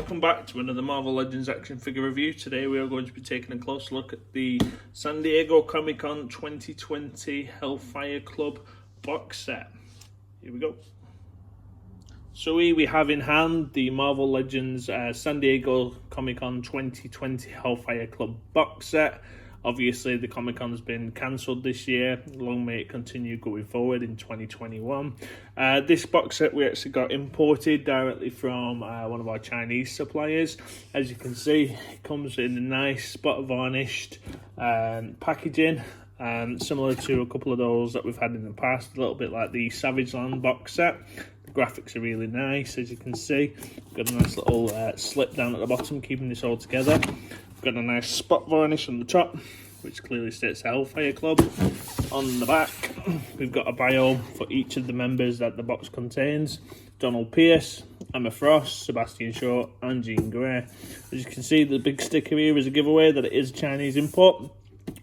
welcome back to another Marvel Legends action figure review. Today we are going to be taking a close look at the San Diego Comic-Con 2020 Hellfire Club box set. Here we go. So we have in hand the Marvel Legends San Diego Comic-Con 2020 Hellfire Club box set. Obviously, the Comic-Con has been cancelled this year. Long may it continue going forward in 2021. This box set we actually got imported directly from one of our Chinese suppliers. As you can see, it comes in a nice spot varnished packaging, similar to a couple of those that we've had in the past, a little bit like the Savage Land box set. The graphics are really nice, as you can see. Got a nice little slip down at the bottom, keeping this all together. Got a nice spot varnish on the top, which clearly states Hellfire Club. On the back, we've got a bio for each of the members that the box contains. Donald Pierce, Emma Frost, Sebastian Shaw, and Jean Grey. As you can see, the big sticker here is a giveaway that it is Chinese import.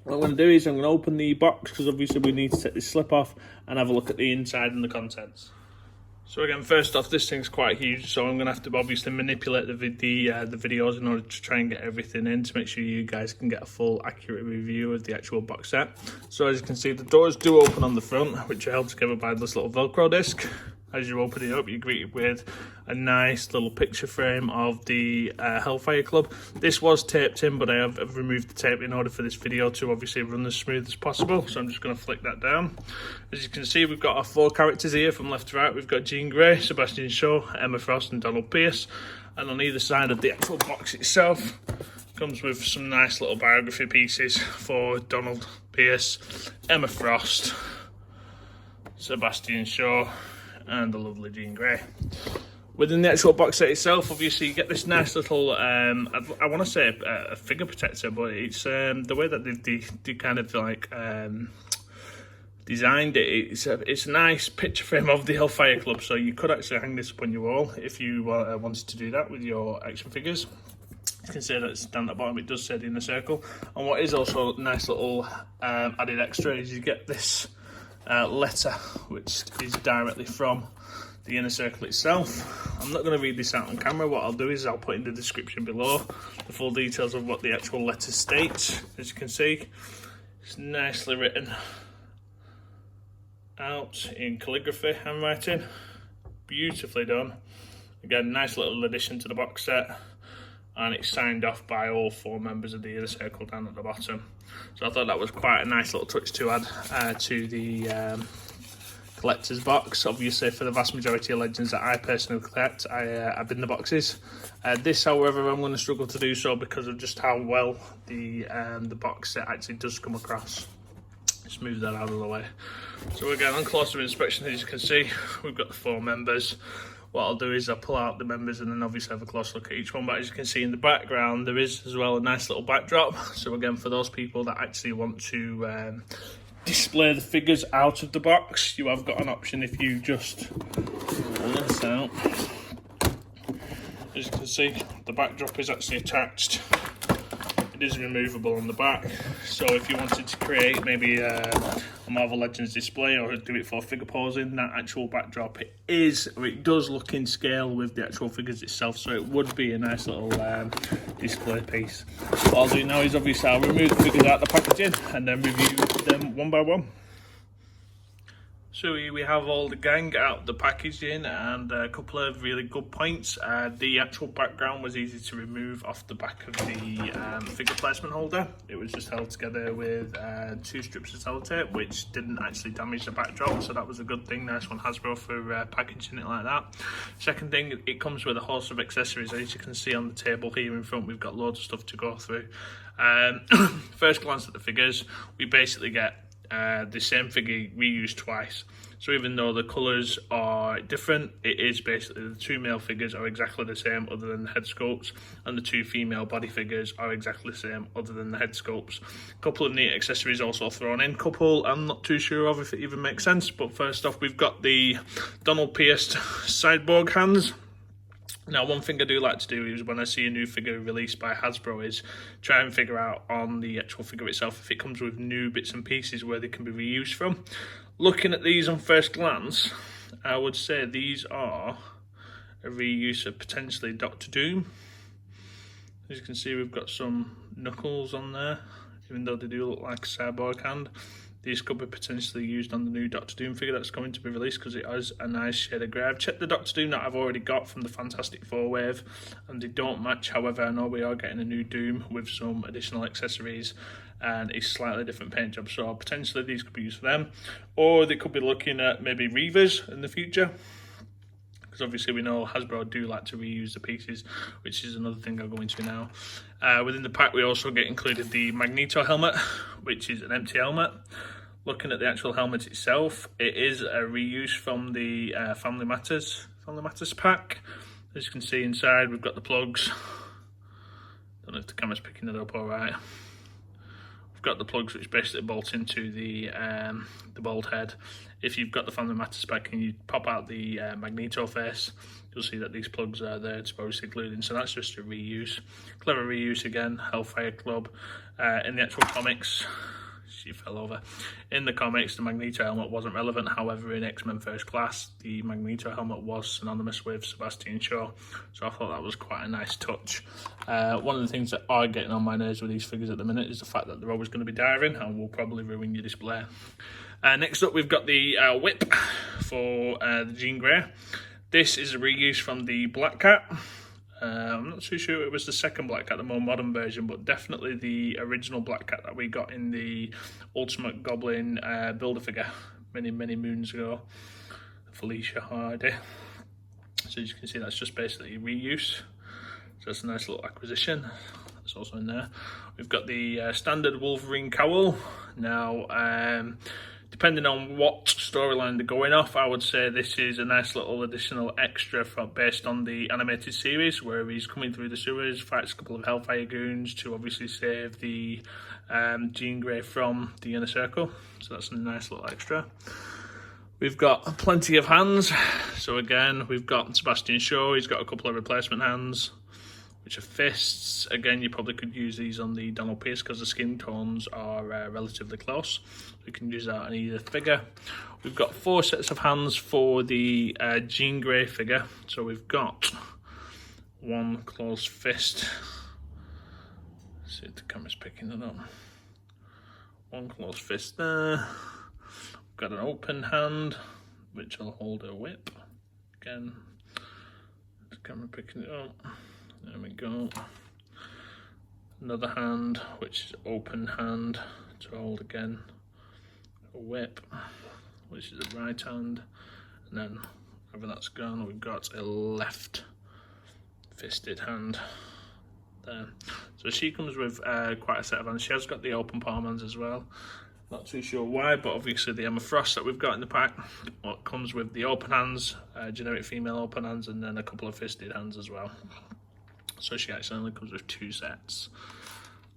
What I'm going to do is I'm going to open the box, because obviously we need to take this slip off and have a look at the inside and the contents. So again, first off, this thing's quite huge, so I'm going to have to obviously manipulate the videos in order to try and get everything in to make sure you guys can get a full, accurate review of the actual box set. So as you can see, the doors do open on the front, which are held together by this little Velcro disc. As you open it up, you're greeted with a nice little picture frame of the Hellfire Club. This was taped in, but I have removed the tape in order for this video to obviously run as smooth as possible. So I'm just going to flick that down. As you can see, we've got our four characters here from left to right. We've got Jean Grey, Sebastian Shaw, Emma Frost, and Donald Pierce. And on either side of the actual box itself, comes with some nice little biography pieces for Donald Pierce, Emma Frost, Sebastian Shaw, and the lovely Jean Grey. Within the actual box set itself, obviously you get this nice little, I want to say a figure protector, but it's the way that they kind of like designed it. It's a nice picture frame of the Hellfire Club, so you could actually hang this up on your wall if you wanted to do that with your action figures. You can see that it's down at the bottom, it does say the inner circle. And what is also a nice little added extra is you get this letter, which is directly from the inner circle itself. I'm not going to read this out on camera. What I'll do is I'll put in the description below the full details of what the actual letter states. As you can see, it's nicely written out in calligraphy handwriting, beautifully done. Again, nice little addition to the box set, and it's signed off by all four members of the inner circle down at the bottom. So I thought that was quite a nice little touch to add to the collector's box. Obviously, for the vast majority of Legends that I personally collect, I bin the boxes. This, however, I'm going to struggle to do so because of just how well the box set actually does come across. Let's move that out of the way. So again, on closer inspection, as you can see, we've got the four members. What I'll do is I'll pull out the members and then obviously have a close look at each one. But as you can see in the background, there is as well a nice little backdrop. So again, for those people that actually want to display the figures out of the box, you have got an option if you just pull this out. As you can see, the backdrop is actually attached. It is removable on the back, so if you wanted to create maybe a Marvel Legends display or do it for figure posing, that actual backdrop it does look in scale with the actual figures itself, so it would be a nice little display piece. What I'll do now is obviously I'll remove the figures out of the packaging and then review them one by one. So here we have all the gang out the packaging, and a couple of really good points. The actual background was easy to remove off the back of the figure placement holder. It was just held together with 2 strips of sellotape, which didn't actually damage the backdrop, so that was a good thing. Nice one, Hasbro, for packaging it like that. Second thing, it comes with a host of accessories. As you can see on the table here in front, we've got loads of stuff to go through. First glance at the figures, we basically get the same figure reused twice. So even though the colours are different, it is basically the 2 male figures are exactly the same other than the head sculpts, and the 2 female body figures are exactly the same other than the head sculpts. A couple of neat accessories also thrown in. Couple I'm not too sure of if it even makes sense, but first off we've got the Donald Pierce Cyborg hands. Now, one thing I do like to do is when I see a new figure released by Hasbro is try and figure out on the actual figure itself if it comes with new bits and pieces where they can be reused from. Looking at these on first glance, I would say these are a reuse of potentially Doctor Doom. As you can see, we've got some knuckles on there, even though they do look like a Cyborg hand. These could be potentially used on the new Doctor Doom figure that's coming to be released because it has a nice shade of grey. I've checked the Doctor Doom that I've already got from the Fantastic Four wave and they don't match. However, I know we are getting a new Doom with some additional accessories and a slightly different paint job. So potentially these could be used for them. Or they could be looking at maybe Reavers in the future, because obviously we know Hasbro do like to reuse the pieces, which is another thing I'll go into now. Within the pack we also get included the Magneto Helmet, which is an empty helmet. Looking at the actual helmet itself, it is a reuse from the Family Matters pack. As you can see inside, we've got the plugs. Don't know if the camera's picking it up all right. We've got the plugs which basically bolt into the bald head. If you've got the Family Matters pack and you pop out the Magneto face, you'll see that these plugs are there to obviously glued in. So that's just a reuse. Clever reuse again, Hellfire Club. In the actual comics, she fell over. In the comics, the Magneto helmet wasn't relevant. However, in X-Men First Class, the Magneto helmet was synonymous with Sebastian Shaw. So I thought that was quite a nice touch. One of the things that are getting on my nerves with these figures at the minute is the fact that they're always going to be diving and will probably ruin your display. Next up, we've got the whip for the Jean Grey. This is a reuse from the Black Cat. I'm not too sure it was the second Black Cat, the more modern version, but definitely the original Black Cat that we got in the Ultimate Goblin Build-A-Figure many moons ago, Felicia Hardy. So as you can see, that's just basically reuse. So that's a nice little acquisition. That's also in there. We've got the standard Wolverine Cowl. Now, depending on what storyline they're going off, I would say this is a nice little additional extra based on the animated series, where he's coming through the sewers, fights a couple of Hellfire goons to obviously save the Jean Grey from the Inner Circle. So that's a nice little extra. We've got plenty of hands. So again, we've got Sebastian Shaw. He's got a couple of replacement hands, which are fists. Again, you probably could use these on the Donald Pierce because the skin tones are relatively close. We can use that on either figure. We've got 4 sets of hands for the Jean Grey figure. So we've got one closed fist. Let's see if the camera's picking it up. One closed fist there. We've got an open hand, which will hold a whip. Again, the camera picking it up. There we go. Another hand, which is open hand to hold again a whip, which is a right hand. And then whenever that's gone, we've got a left fisted hand there. So she comes with quite a set of hands. She has got the open palm hands as well. Not too sure why, but obviously the Emma Frost that we've got in the pack comes with the open hands, generic female open hands, and then a couple of fisted hands as well. So she actually only comes with 2 sets.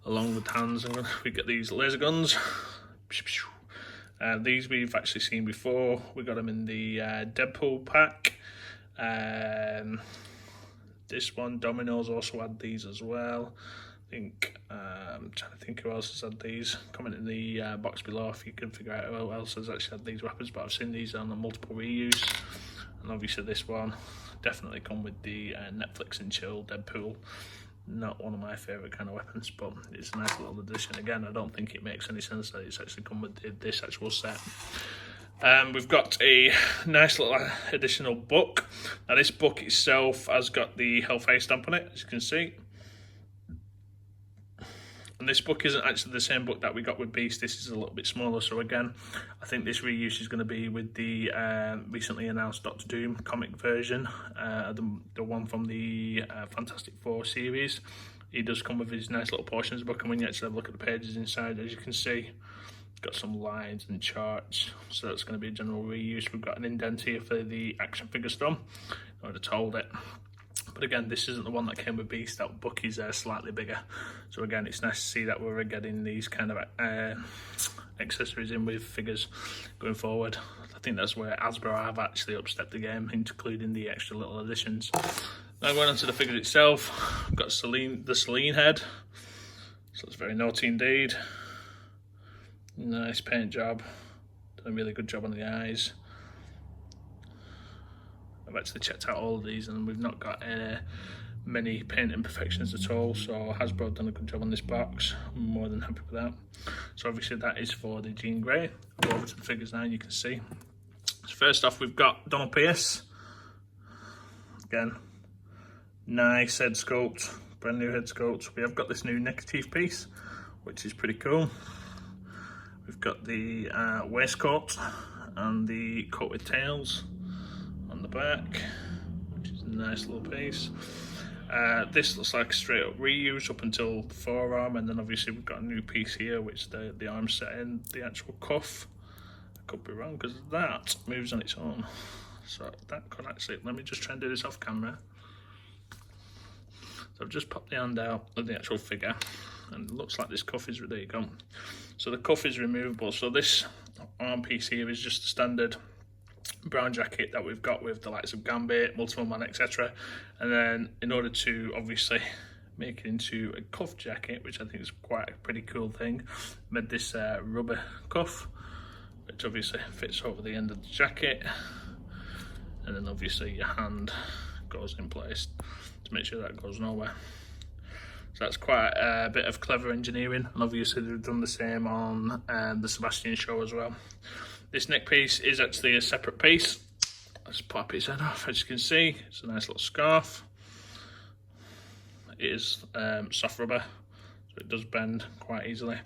Along with hands, we get these laser guns. These we've actually seen before. We got them in the Deadpool pack. This one, Domino's also had these as well. I think, I'm trying to think who else has had these. Comment in the box below if you can figure out who else has actually had these weapons, but I've seen these on a multiple reuse. And obviously this one definitely come with the Netflix and chill Deadpool. Not one of my favourite kind of weapons, but it's a nice little addition. Again, I don't think it makes any sense that it's actually come with this actual set. We've got a nice little additional book. Now this book itself has got the Hellfire stamp on it, as you can see. And this book isn't actually the same book that we got with Beast. This is a little bit smaller. So again, I think this reuse is going to be with the recently announced Doctor Doom comic version, the one from the Fantastic Four series. He does come with his nice little portions book, and when you actually have a look at the pages inside, as you can see, it's got some lines and charts. So that's going to be a general reuse. We've got an indent here for the action figure stump. I would have told it. But again, this isn't the one that came with Beast. That book is slightly bigger. So again, it's nice to see that we're getting these kind of accessories in with figures going forward. I think that's where Hasbro have actually upstepped the game, including the extra little additions. Now going on to the figure itself, we've got the Selene head. So it's very naughty indeed. Nice paint job. Done a really good job on the eyes. I've actually checked out all of these and we've not got any many paint imperfections at all, so Hasbro done a good job on this box. I'm more than happy with that. So obviously that is for the Jean Grey. I'll go over to the figures now and you can see. So first off, we've got Donald Pierce. Again, nice head sculpt, brand new head sculpt. We have got this new neckerchief piece, which is pretty cool. We've got the waistcoat and the coat with tails on the back, which is a nice little piece. This looks like straight up reuse up until the forearm, and then obviously we've got a new piece here, which the arm's set in the actual cuff. I could be wrong because that moves on its own. So that could actually, let me just try and do this off camera. So I've just popped the hand out of the actual figure, and it looks like this cuff is, there you go. So the cuff is removable. So this arm piece here is just a standard brown jacket that we've got with the likes of Gambit, Multiple Man, etc. And then in order to obviously make it into a cuff jacket, which I think is quite a pretty cool thing, made this rubber cuff, which obviously fits over the end of the jacket, and then obviously your hand goes in place to make sure that goes nowhere. So that's quite a bit of clever engineering, and obviously they've done the same on the Sebastian show as well. This neck piece is actually a separate piece. Let's pop his head off. As you can see, it's a nice little scarf. It is soft rubber, so it does bend quite easily.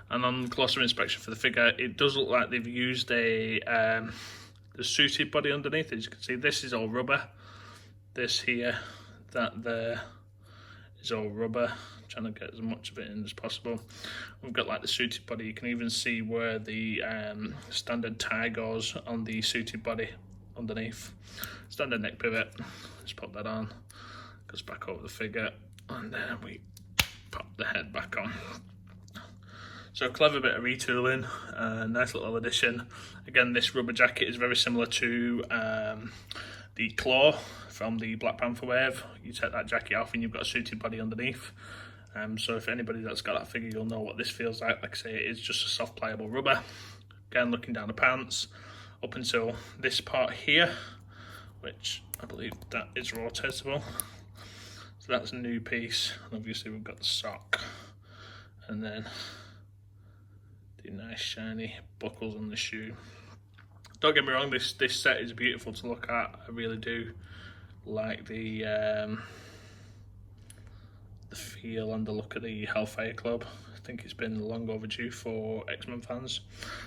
And on closer inspection for the figure, it does look like they've used a the suited body underneath. As you can see, this is all rubber. This here, that there, is all rubber. Trying to get as much of it in as possible. We've got like the suited body. You can even see where the standard tie goes on the suited body underneath. Standard neck pivot. Let's pop that on. Goes back over the figure, and then we pop the head back on. So a clever bit of retooling, nice little addition. Again, this rubber jacket is very similar to the Claw from the Black Panther wave. You take that jacket off and you've got a suited body underneath. So if anybody that's got that figure, you'll know what this feels like. Like I say, it is just a soft pliable rubber. Again, looking down the pants, up until this part here, which I believe that is rotatable. So that's a new piece, and obviously we've got the sock, and then the nice shiny buckles on the shoe. Don't get me wrong, this set is beautiful to look at. I really do like the feel and the look of the Hellfire Club. I think it's been long overdue for X-Men fans.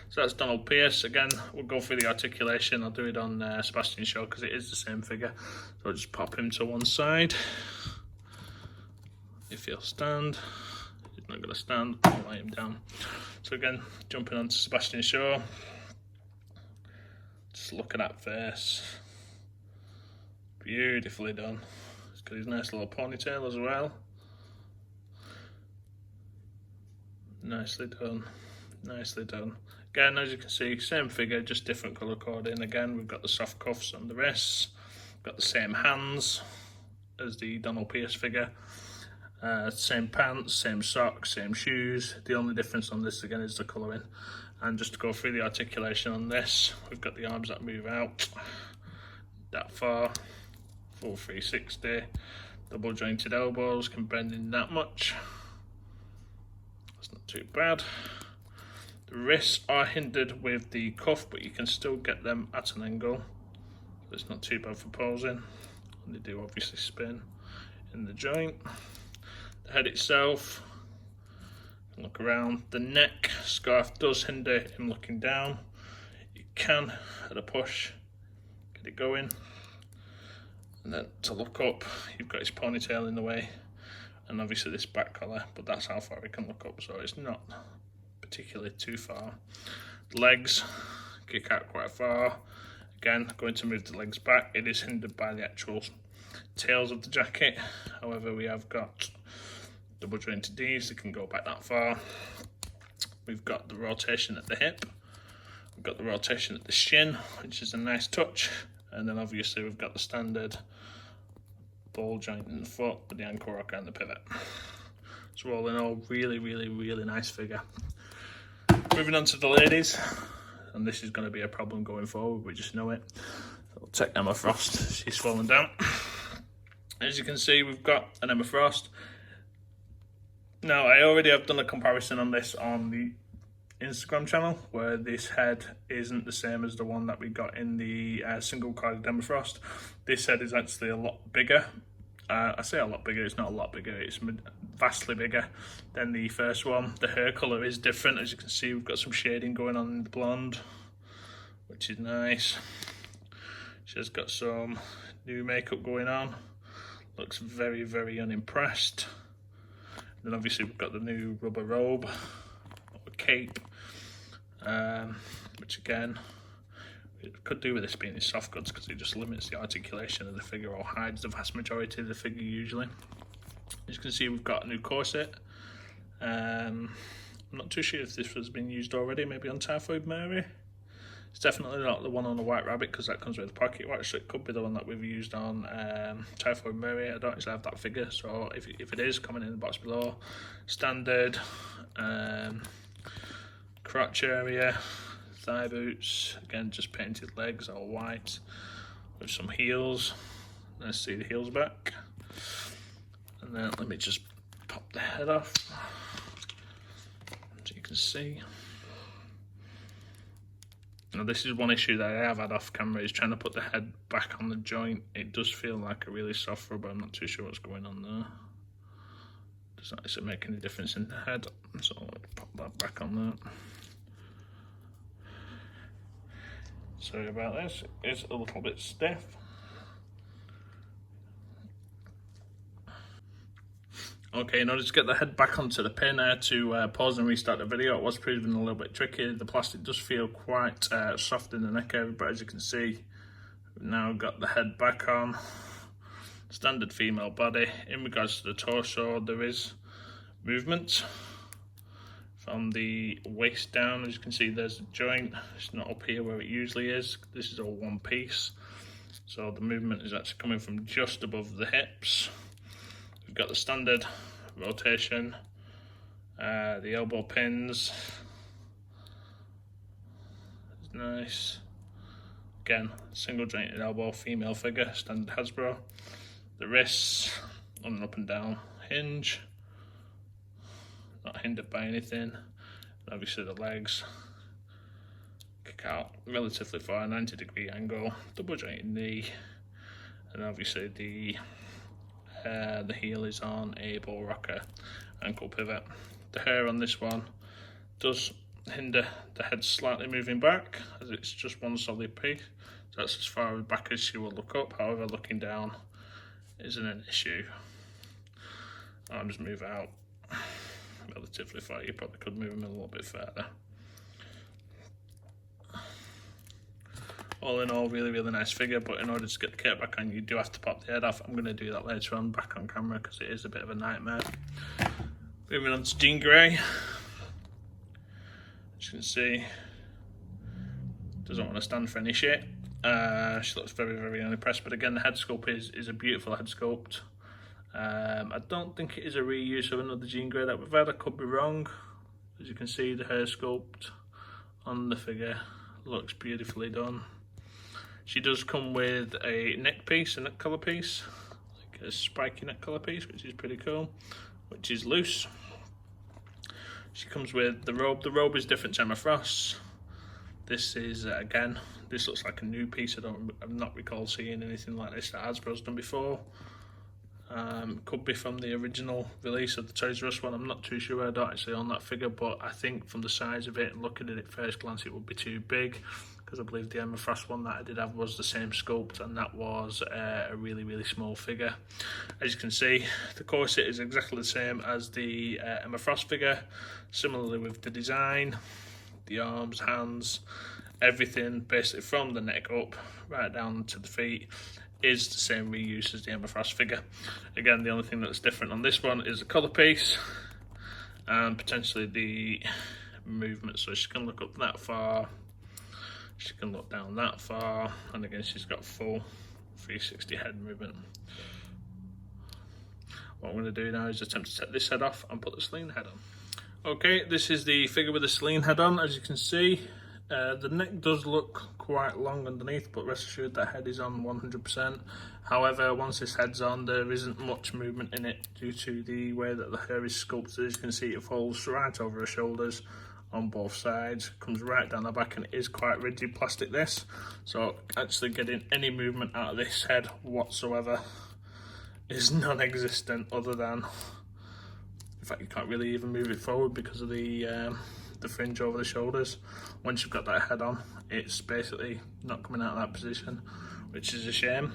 So that's Donald Pierce. Again, we'll go through the articulation. I'll do it on Sebastian's show because it is the same figure. So I'll just pop him to one side. If he'll stand, he's not going to stand, I'll lay him down. So again, jumping onto Sebastian's show. Just look at that face. Beautifully done. He's got his nice little ponytail as well. Nicely done, nicely done. Again, as you can see, same figure, just different colour coding. Again, we've got the soft cuffs on the wrists, got the same hands as the Donald Pierce figure, same pants, same socks, same shoes. The only difference on this again is the colouring. And just to go through the articulation on this, we've got the arms that move out that far, full 360, double jointed elbows, can bend in that much. That's not too bad. The wrists are hindered with the cuff, but you can still get them at an angle. So it's not too bad for posing. And they do obviously spin in the joint. The head itself, look around. The neck scarf does hinder him looking down. You can, at a push, get it going. And then to look up, you've got his ponytail in the way. And obviously this back collar, but that's how far he can look up, so it's not particularly too far. The legs kick out quite far. Again, going to move the legs back. It is hindered by the actual tails of the jacket. However, we have got double jointed D's that can go back that far. We've got the rotation at the hip. We've got the rotation at the shin, which is a nice touch. And then obviously we've got the standard ball joint in the foot with the ankle rocker and the pivot. So all in all, really, really, really nice figure. Moving on to the ladies, and this is going to be a problem going forward, we just know it. So we'll take Emma Frost, she's fallen down. As you can see, we've got an Emma Frost. Now, I already have done a comparison on this on the Instagram channel, where this head isn't the same as the one that we got in the single carded Emma Frost. This head is actually a lot bigger. I say a lot bigger, it's not a lot bigger, it's vastly bigger than the first one. The hair colour is different. As you can see, we've got some shading going on in the blonde, which is nice. She's got some new makeup going on. Looks very, very unimpressed. Then obviously we've got the new rubber robe, or cape, which again, it could do with this being in soft goods because it just limits the articulation of the figure or hides the vast majority of the figure usually. As you can see, we've got a new corset. I'm not too sure if this has been used already, maybe on Typhoid Mary. It's definitely not the one on the White Rabbit because that comes with a pocket watch, so it could be the one that we've used on Typhoid Mary. I don't actually have that figure, so if it is, comment in the box below. Standard, crotch area, thigh boots, again just painted legs, all white, with some heels. Let's see the heels back. And then let me just pop the head off, so you can see. Now this is one issue that I have had off camera, is trying to put the head back on the joint. It does feel like a really soft rubber. I'm not too sure what's going on there. Doesn't actually make any difference in the head, so I'll pop that back on there. Sorry about this, it's a little bit stiff. Okay, in order to get the head back onto the pin, I had to pause and restart the video. It was proving a little bit tricky. The plastic does feel quite soft in the neck area, but as you can see, we've now got the head back on. Standard female body. In regards to the torso, there is movement from the waist down. As you can see, there's a joint. It's not up here where it usually is. This is all one piece. So the movement is actually coming from just above the hips. We've got the standard rotation, the elbow pins. It's nice. Again, single jointed elbow, female figure, standard Hasbro. The wrists on an up and down hinge, not hindered by anything. And obviously the legs kick out relatively far, 90-degree angle, double jointed knee, and obviously the heel is on a ball rocker ankle pivot. The hair on this one does hinder the head slightly moving back, as it's just one solid piece. So that's as far back as she will look up. However, looking down isn't an issue. I'll just move out relatively far. You probably could move them a little bit further. All in all, really, really nice figure, but in order to get the cape back on, you do have to pop the head off. I'm going to do that later on, back on camera, because it is a bit of a nightmare. Moving on to Jean Grey. As you can see, doesn't want to stand for any shit. She looks very, very unimpressed, but again, the head sculpt is a beautiful head sculpt. I don't think it is a reuse of another Jean Grey that we've had. I could be wrong. As you can see, the hair sculpt on the figure looks beautifully done. She does come with a neck piece, a neck collar piece, like a spiky neck collar piece, which is pretty cool, which is loose. She comes with the robe. The robe is different to Emma Frost's. This is, again, this looks like a new piece. I've not recall seeing anything like this that Hasbro's done before. Could be from the original release of the Toys R Us one. I'm not too sure. I don't actually own that figure, but I think from the size of it and looking at it first glance, it would be too big, because I believe the Emma Frost one that I did have was the same sculpt, and that was a really, really small figure. As you can see, the corset is exactly the same as the Emma Frost figure. Similarly with the design, the arms, hands, everything basically from the neck up right down to the feet is the same reuse as the Emma Frost figure. Again, the only thing that's different on this one is the colour piece and potentially the movement. So she can look up that far, she can look down that far, and again she's got full 360 head movement. What I'm going to do now is attempt to take this head off and put the Celine head on. Okay, this is the figure with the Celine head on. As you can see, The neck does look quite long underneath, but rest assured that head is on 100%. However, once this head's on, there isn't much movement in it due to the way that the hair is sculpted. As you can see, it falls right over her shoulders on both sides, comes right down the back, and it is quite rigid plastic, this. So actually getting any movement out of this head whatsoever is non-existent, other than, in fact, you can't really even move it forward because of the fringe over the shoulders. Once you've got that head on, it's basically not coming out of that position, which is a shame.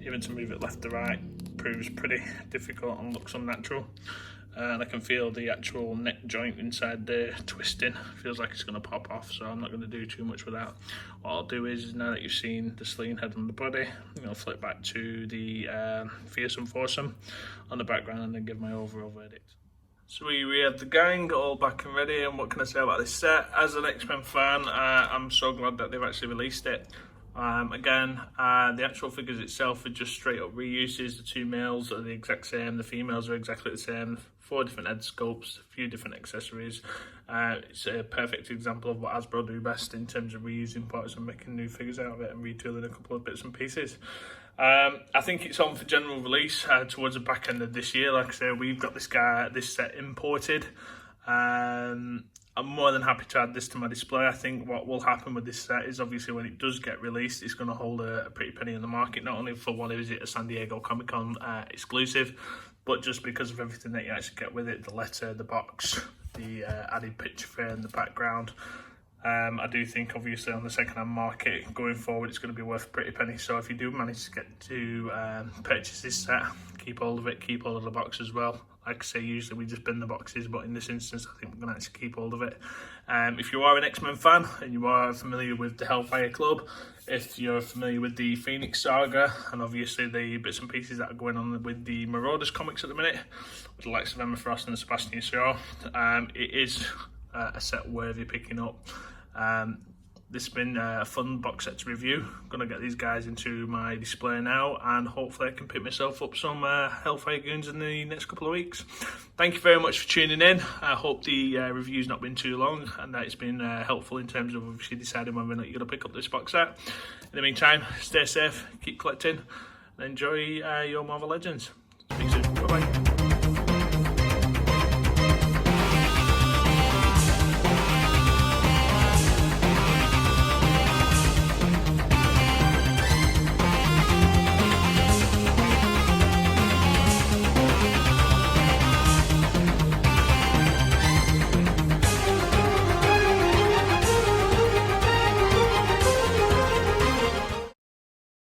Even to move it left to right proves pretty difficult and looks unnatural. And I can feel the actual neck joint inside there twisting. Feels like it's going to pop off, so I'm not going to do too much with that. What I'll do is, now that you've seen the sling head on the body, I'm going to flip back to the fearsome foursome on the background and then give my overall verdict. So we have the gang all back and ready, and what can I say about this set? As an X-Men fan, I'm so glad that they've actually released it. Again, the actual figures itself are just straight up reuses. The two males are the exact same, the females are exactly the same. 4 different head sculpts, a few different accessories. It's a perfect example of what Hasbro do best in terms of reusing parts and making new figures out of it and retooling a couple of bits and pieces. I think it's on for general release towards the back end of this year. Like I say, we've got this set imported. I'm more than happy to add this to my display. I think what will happen with this set is, obviously, when it does get released, it's going to hold a pretty penny in the market, not only for what is it, a San Diego Comic-Con exclusive, but just because of everything that you actually get with it, the letter, the box, the added picture frame, the background. I do think, obviously, on the second-hand market going forward, it's going to be worth a pretty penny. So if you do manage to get to purchase this set, keep hold of it, keep hold of the box as well. Like I say, usually we just bin the boxes, but in this instance, I think we're going to actually keep hold of it. If you are an X-Men fan and you are familiar with the Hellfire Club, if you're familiar with the Phoenix Saga, and obviously the bits and pieces that are going on with the Marauders comics at the minute, with the likes of Emma Frost and Sebastian Shaw, it is a set worthy picking up. This has been a fun box set to review. I'm going to get these guys into my display now, and hopefully I can pick myself up some Hellfire goons in the next couple of weeks. Thank you very much for tuning in. I hope the review's not been too long and that it's been helpful in terms of obviously deciding whether or not you're going to pick up this box set. In the meantime, stay safe, keep collecting, and enjoy your Marvel Legends. Speak soon. Bye-bye.